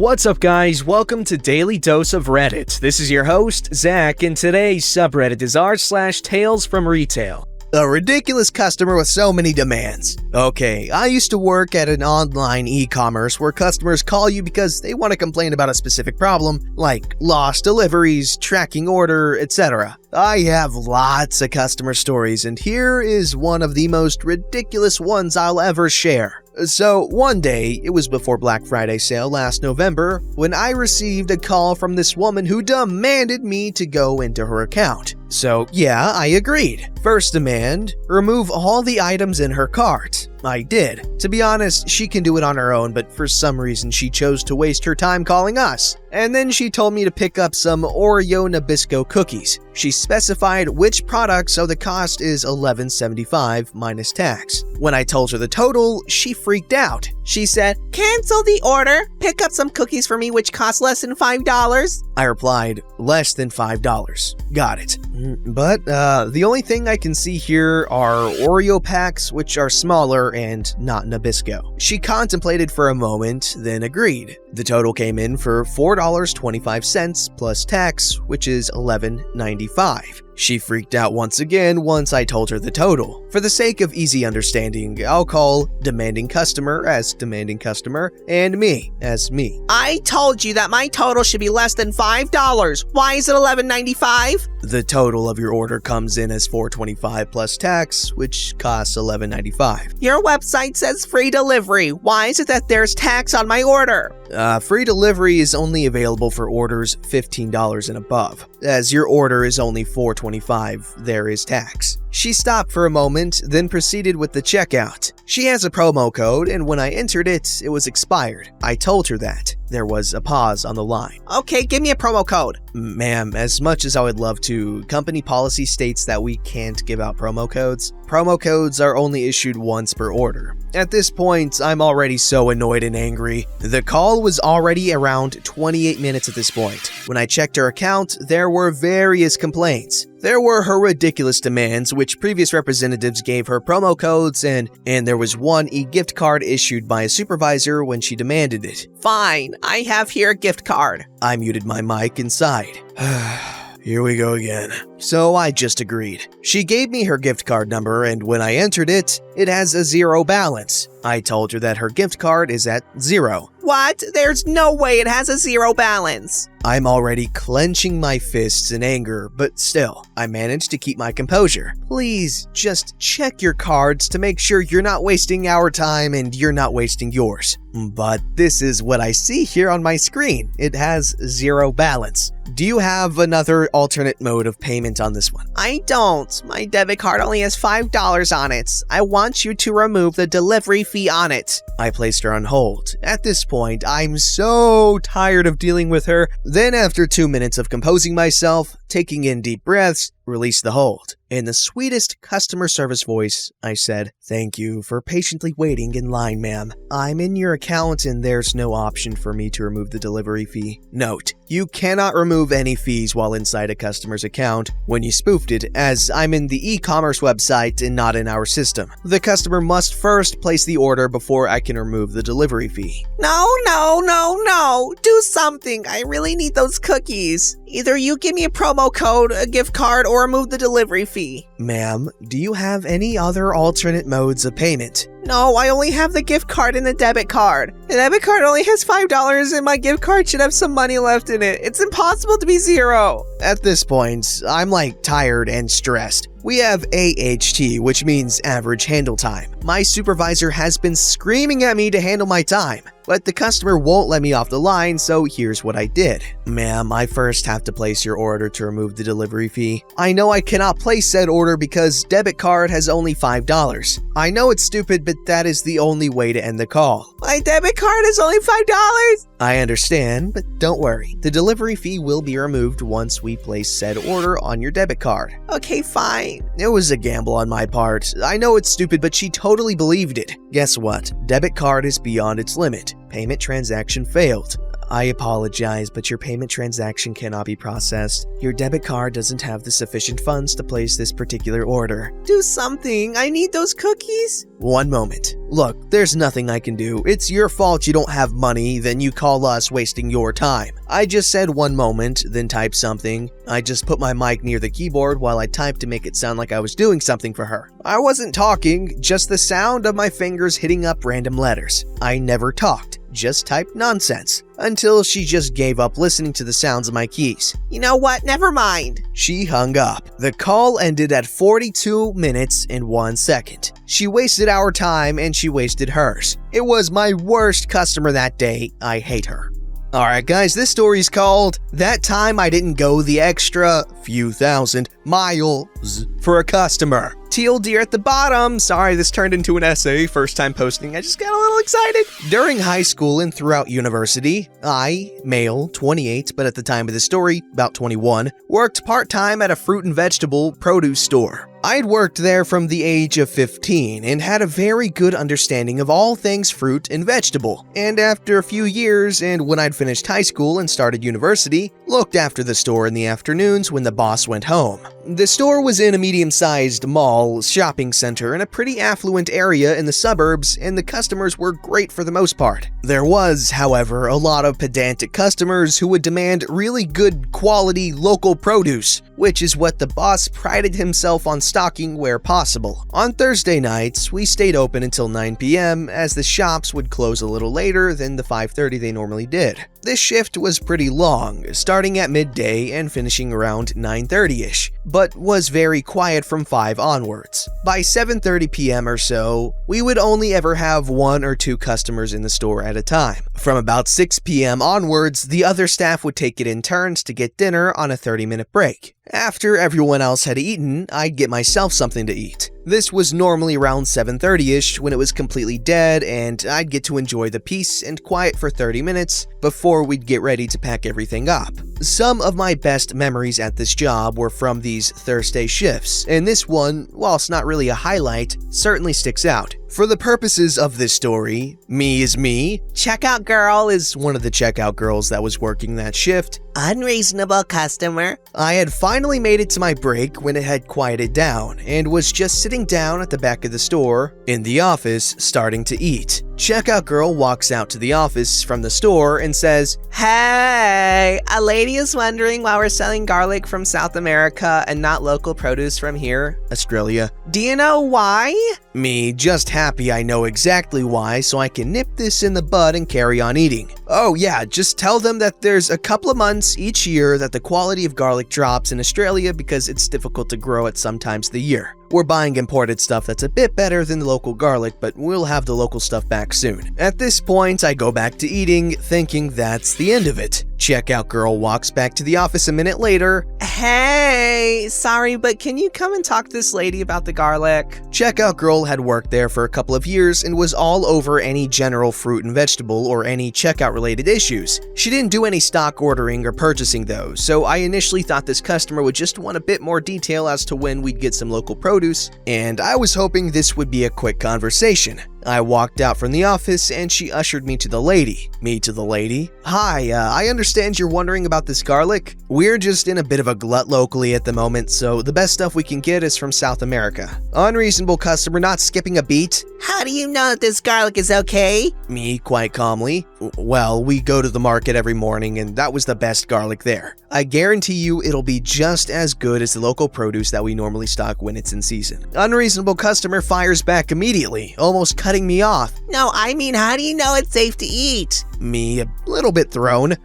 What's up, guys? Welcome to Daily Dose of Reddit. This is your host, Zach, and today's subreddit is r/Tales from Retail. A ridiculous customer with so many demands. Okay, I used to work at an online e-commerce where customers call you because they want to complain about a specific problem, like lost deliveries, tracking order, etc. I have lots of customer stories, and here is one of the most ridiculous ones I'll ever share. So, one day, it was before Black Friday sale last November, when I received a call from this woman who demanded me to go into her account. So, yeah, I agreed. First demand, remove all the items in her cart. I did. To be honest, she can do it on her own, but for some reason she chose to waste her time calling us. And then she told me to pick up some Oreo Nabisco cookies. She specified which product, so the cost is $11.75 minus tax. When I told her the total, she freaked out. She said, "Cancel the order. Pick up some cookies for me which cost less than $5. I replied, "Less than $5. Got it. But the only thing I can see here are Oreo packs, which are smaller and not Nabisco. She contemplated for a moment, then agreed. The total came in for $4.25 plus tax, which is $11.95. She freaked out once again once I told her the total. For the sake of easy understanding, I'll call demanding customer as demanding customer and me as me. I told you that my total should be less than $5. Why is it $11.95? The total of your order comes in as $4.25 plus tax, which costs $11.95. Your website says free delivery. Why is it that there's tax on my order? Free delivery is only available for orders $15 and above. As your order is only $4.25, there is tax. She stopped for a moment, then proceeded with the checkout. She has a promo code, and when I entered it, it was expired. I told her that. There was a pause on the line. Okay, give me a promo code. Ma'am, as much as I would love to, company policy states that we can't give out promo codes. Promo codes are only issued once per order. At this point, I'm already so annoyed and angry. The call was already around 28 minutes at this point. When I checked her account, there were various complaints. There were her ridiculous demands, which previous representatives gave her promo codes, and there was one e-gift card issued by a supervisor when she demanded it. Fine, I have here a gift card. I muted my mic and sighed. Here we go again. So I just agreed. She gave me her gift card number, and when I entered it, it has a zero balance. I told her that her gift card is at 0. What? There's no way it has a 0 balance. I'm already clenching my fists in anger, but still, I managed to keep my composure. Please, just check your cards to make sure you're not wasting our time and you're not wasting yours. But this is what I see here on my screen. It has 0 balance. Do you have another alternate mode of payment on this one? I don't. My debit card only has $5 on it. I want you to remove the delivery fee on it. I placed her on hold. At this point, I'm so tired of dealing with her. Then after 2 minutes of composing myself, taking in deep breaths, released the hold. In the sweetest customer service voice, I said, "Thank you for patiently waiting in line, ma'am. I'm in your account and there's no option for me to remove the delivery fee. Note, you cannot remove any fees while inside a customer's account when you spoofed it, as I'm in the e-commerce website and not in our system. The customer must first place the order before I can remove the delivery fee." No. Do something. I really need those cookies. Either you give me a promo code, a gift card, or remove the delivery fee. Ma'am, do you have any other alternate modes of payment? No, I only have the gift card and the debit card. The debit card only has $5 and my gift card should have some money left in it. It's impossible to be 0. At this point, I'm tired and stressed. We have AHT, which means average handle time. My supervisor has been screaming at me to handle my time, but the customer won't let me off the line, so here's what I did. Ma'am, I first have to place your order to remove the delivery fee. I know I cannot place said order because debit card has only $5. I know it's stupid, but that is the only way to end the call. My debit card is only $5. I understand, but don't worry. The delivery fee will be removed once we place said order on your debit card. Okay, fine. It was a gamble on my part. I know it's stupid, but she totally believed it. Guess what? Debit card is beyond its limit. Payment transaction failed. I apologize, but your payment transaction cannot be processed. Your debit card doesn't have the sufficient funds to place this particular order. Do something, I need those cookies. One moment. Look, there's nothing I can do. It's your fault you don't have money, then you call us wasting your time. I just said one moment, then typed something. I just put my mic near the keyboard while I typed to make it sound like I was doing something for her. I wasn't talking, just the sound of my fingers hitting up random letters. I never talked, just typed nonsense, until she just gave up listening to the sounds of my keys. You know what? Never mind. She hung up. The call ended at 42 minutes and 1 second. She wasted our time and she wasted hers. It was my worst customer that day. I hate her. Alright guys, this story's called That Time I Didn't Go the Extra Few Thousand Miles for a Customer. Teal deer at the bottom. Sorry, this turned into an essay. First time posting, I just got a little excited. During high school and throughout university, I, male, 28, but at the time of the story, about 21, worked part-time at a fruit and vegetable produce store. I'd worked there from the age of 15 and had a very good understanding of all things fruit and vegetable. And after a few years, and when I'd finished high school and started university, looked after the store in the afternoons when the boss went home. The store was in a medium-sized mall shopping center in a pretty affluent area in the suburbs, and the customers were great for the most part. There was, however, a lot of pedantic customers who would demand really good quality local produce, which is what the boss prided himself on stocking where possible. On Thursday nights, we stayed open until 9 p.m. as the shops would close a little later than the 5:30 they normally did. This shift was pretty long, starting at midday and finishing around 9:30ish, but was very quiet from 5 onwards. By 7:30 p.m. or so, we would only ever have 1 or 2 customers in the store at a time. From about 6 p.m. onwards, the other staff would take it in turns to get dinner on a 30-minute break. After everyone else had eaten, I'd get myself something to eat. This was normally around 7:30ish when it was completely dead, and I'd get to enjoy the peace and quiet for 30 minutes before we'd get ready to pack everything up. Some of my best memories at this job were from these Thursday shifts, and this one, whilst not really a highlight, certainly sticks out. For the purposes of this story, me is me, checkout girl is one of the checkout girls that was working that shift, unreasonable customer. I had finally made it to my break when it had quieted down and was just sitting down at the back of the store, in the office, starting to eat. Checkout girl walks out to the office from the store and says, "Hey, a lady is wondering why we're selling garlic from South America and not local produce from here, Australia. Do you know why?" Me, just happy I know exactly why so I can nip this in the bud and carry on eating. Oh yeah, just tell them that there's a couple of months each year that the quality of garlic drops in Australia because it's difficult to grow at some times of the year. We're buying imported stuff that's a bit better than the local garlic, but we'll have the local stuff back soon. At this point, I go back to eating, thinking that's the end of it. Checkout girl walks back to the office a minute later. "Hey, sorry, but can you come and talk to this lady about the garlic?" Checkout girl had worked there for a couple of years and was all over any general fruit and vegetable or any checkout related issues. She didn't do any stock ordering or purchasing though, so I initially thought this customer would just want a bit more detail as to when we'd get some local produce, and I was hoping this would be a quick conversation. I walked out from the office and she ushered me to the lady. Me to the lady. "Hi, I understand you're wondering about this garlic. We're just in a bit of a glut locally at the moment, so the best stuff we can get is from South America." Unreasonable customer not skipping a beat. "How do you know that this garlic is okay?" Me quite calmly. "Well, we go to the market every morning and that was the best garlic there. I guarantee you it'll be just as good as the local produce that we normally stock when it's in season." Unreasonable customer fires back immediately, almost cutting me off. "No, I mean, how do you know it's safe to eat?" Me, a little bit thrown.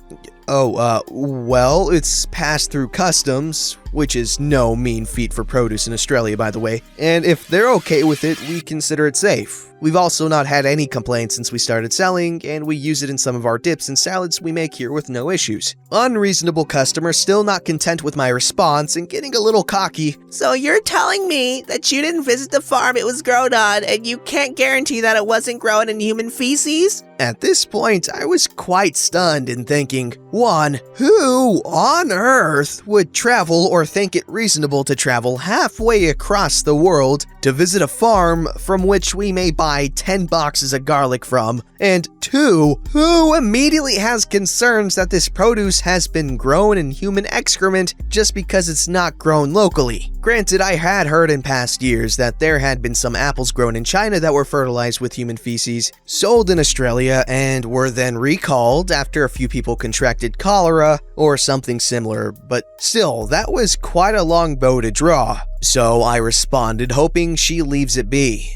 Well, it's passed through customs, which is no mean feat for produce in Australia, by the way, and if they're okay with it, we consider it safe. We've also not had any complaints since we started selling, and we use it in some of our dips and salads we make here with no issues. Unreasonable customer still not content with my response and getting a little cocky. "So you're telling me that you didn't visit the farm it was grown on, and you can't guarantee that it wasn't grown in human feces?" At this point, I was quite stunned and thinking, 1. Who on earth would travel or think it reasonable to travel halfway across the world to visit a farm from which we may buy 10 boxes of garlic from, and 2, who immediately has concerns that this produce has been grown in human excrement just because it's not grown locally. Granted, I had heard in past years that there had been some apples grown in China that were fertilized with human feces, sold in Australia, and were then recalled after a few people contracted cholera or something similar, but still, that was quite a long bow to draw. So I responded, hoping she leaves it be.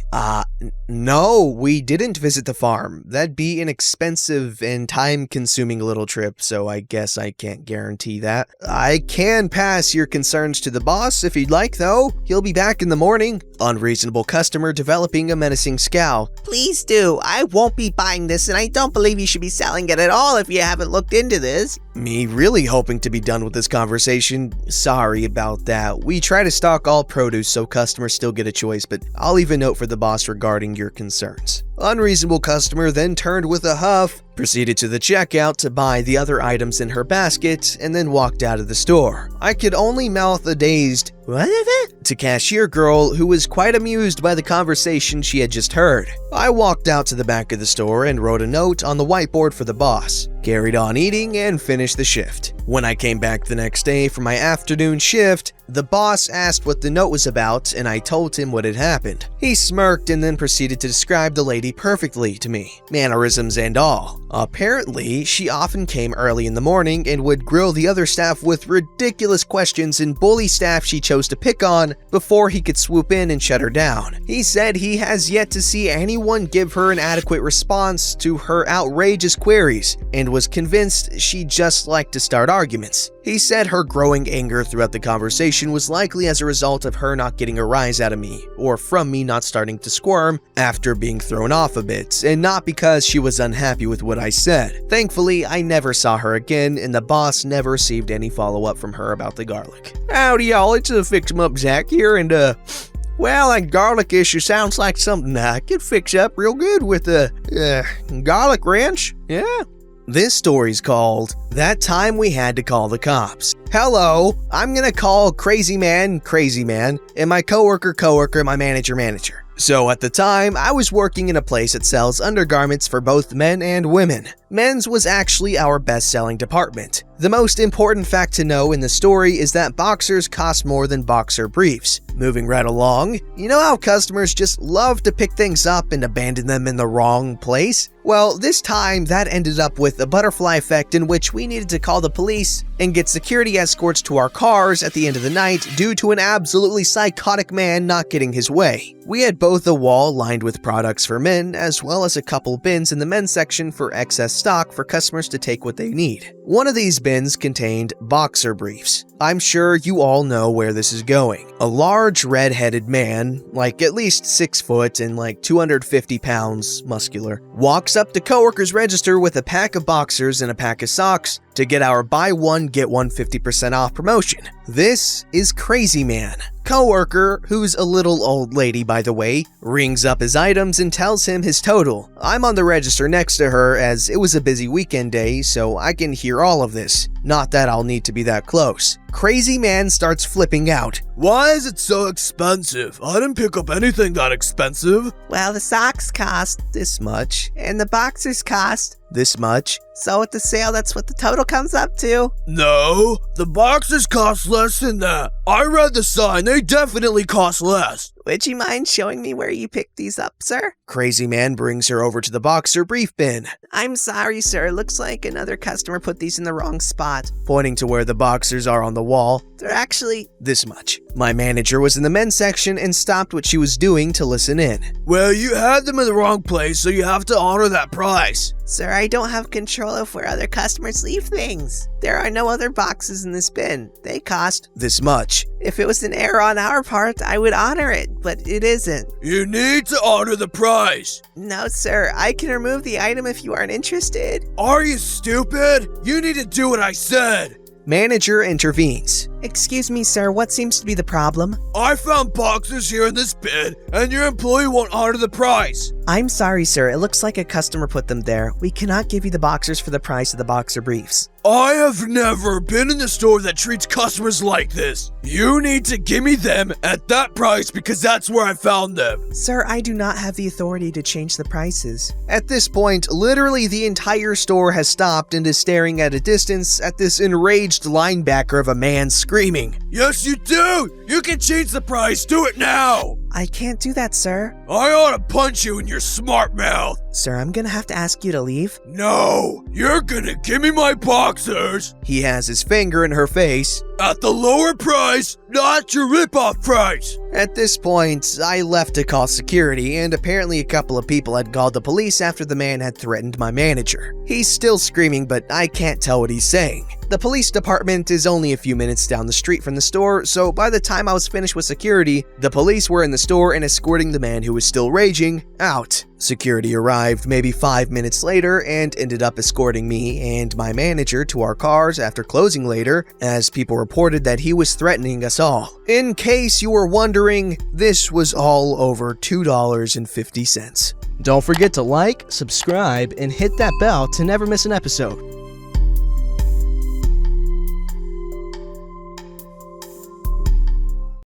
No, we didn't visit the farm. That'd be an expensive and time-consuming little trip, so I guess I can't guarantee that. I can pass your concerns to the boss if you'd like, though. He'll be back in the morning. Unreasonable customer developing a menacing scowl. Please do. I won't be buying this, and I don't believe you should be selling it at all if you haven't looked into this. Me really hoping to be done with this conversation. Sorry about that. We try to stock all produce so customers still get a choice, but I'll leave a note for the boss regarding your concerns. Unreasonable customer then turned with a huff, proceeded to the checkout to buy the other items in her basket, and then walked out of the store. I could only mouth a dazed, "What is it?" to cashier girl who was quite amused by the conversation she had just heard. I walked out to the back of the store and wrote a note on the whiteboard for the boss, carried on eating, and finished the shift. When I came back the next day for my afternoon shift, the boss asked what the note was about, and I told him what had happened. He smirked and then proceeded to describe the lady perfectly to me, mannerisms and all. Apparently, she often came early in the morning and would grill the other staff with ridiculous questions and bully staff she chose to pick on before he could swoop in and shut her down. He said he has yet to see anyone give her an adequate response to her outrageous queries, and was convinced she just liked to start arguments. He said her growing anger throughout the conversation was likely as a result of her not getting a rise out of me, or from me not starting to squirm after being thrown off a bit, and not because she was unhappy with what I said. Thankfully, I never saw her again, and the boss never received any follow-up from her about the garlic. Howdy y'all, it's a Fix 'em Up Zach here, and well, that garlic issue sounds like something I could fix up real good with a garlic wrench. Yeah. This story's called That Time We Had to Call the Cops. Hello, I'm gonna call Crazy Man, and my coworker, my manager. So at the time, I was working in a place that sells undergarments for both men and women. Men's was actually our best-selling department. The most important fact to know in the story is that boxers cost more than boxer briefs. Moving right along, you know how customers just love to pick things up and abandon them in the wrong place? Well, this time that ended up with a butterfly effect in which we needed to call the police and get security escorts to our cars at the end of the night due to an absolutely psychotic man not getting his way. We had both a wall lined with products for men as well as a couple bins in the men's section for excess stock for customers to take what they need. One of these bins contained boxer briefs. I'm sure you all know where this is going. A large red-headed man, like at least 6 foot and like 250 pounds muscular, walks up to coworker's register with a pack of boxers and a pack of socks to get our buy one get one 50% off promotion. This is Crazy Man. Coworker, who's a little old lady by the way, rings up his items and tells him his total. I'm on the register next to her as it was a busy weekend day, so I can hear all of this. Not that I'll need to be that close. Crazy Man starts flipping out. Why is it so expensive? I didn't pick up anything that expensive. Well, the socks cost This much. and the boxers cost. This much. So at the sale, that's what the total comes up to. No, the boxes cost less than that. I read the sign, they definitely cost less. Would you mind showing me where you picked these up, sir? Crazy Man brings her over to the boxer brief bin, I'm sorry, sir. Looks like another customer put these in the wrong spot. pointing to where the boxers are on the wall. They're actually... This much. My manager was in the men's section and stopped what she was doing to listen in. Well, you had them in the wrong place, so you have to honor that price. Sir, I don't have control of where other customers leave things. There are no other boxes in this bin. They cost... This much. If it was an error on our part, I would honor it, but it isn't. You need to honor the price. No, sir. I can remove the item if you aren't interested. Are you stupid? You need to do what I said. Manager intervenes. Excuse me, sir, what seems to be the problem? I found boxes here in this bin, and your employee won't honor the price. I'm sorry, sir. It looks like a customer put them there. We cannot give you the boxers for the price of the boxer briefs. I have never been in a store that treats customers like this. You need to give me them at that price because that's where I found them. Sir, I do not have the authority to change the prices. At this point, literally the entire store has stopped and is staring at a distance at this enraged linebacker of a man screaming. Yes, you do! You can change the price. Do it now! I can't do that, sir. I ought to punch you in your smart mouth. Sir, I'm gonna have to ask you to leave. No, you're gonna give me my boxers He has his finger in her face. at the lower price, not your ripoff price. At this point, I left to call security, and apparently a couple of people had called the police after the man had threatened my manager. He's still screaming, but I can't tell what he's saying. The police department is only a few minutes down the street from the store, so by the time I was finished with security, the police were in the store and escorting the man who was still raging out. Security arrived maybe 5 minutes later and ended up escorting me and my manager to our cars after closing later, as people reported that he was threatening us all. In case you were wondering, this was all over $2.50. Don't forget to like, subscribe, and hit that bell to never miss an episode.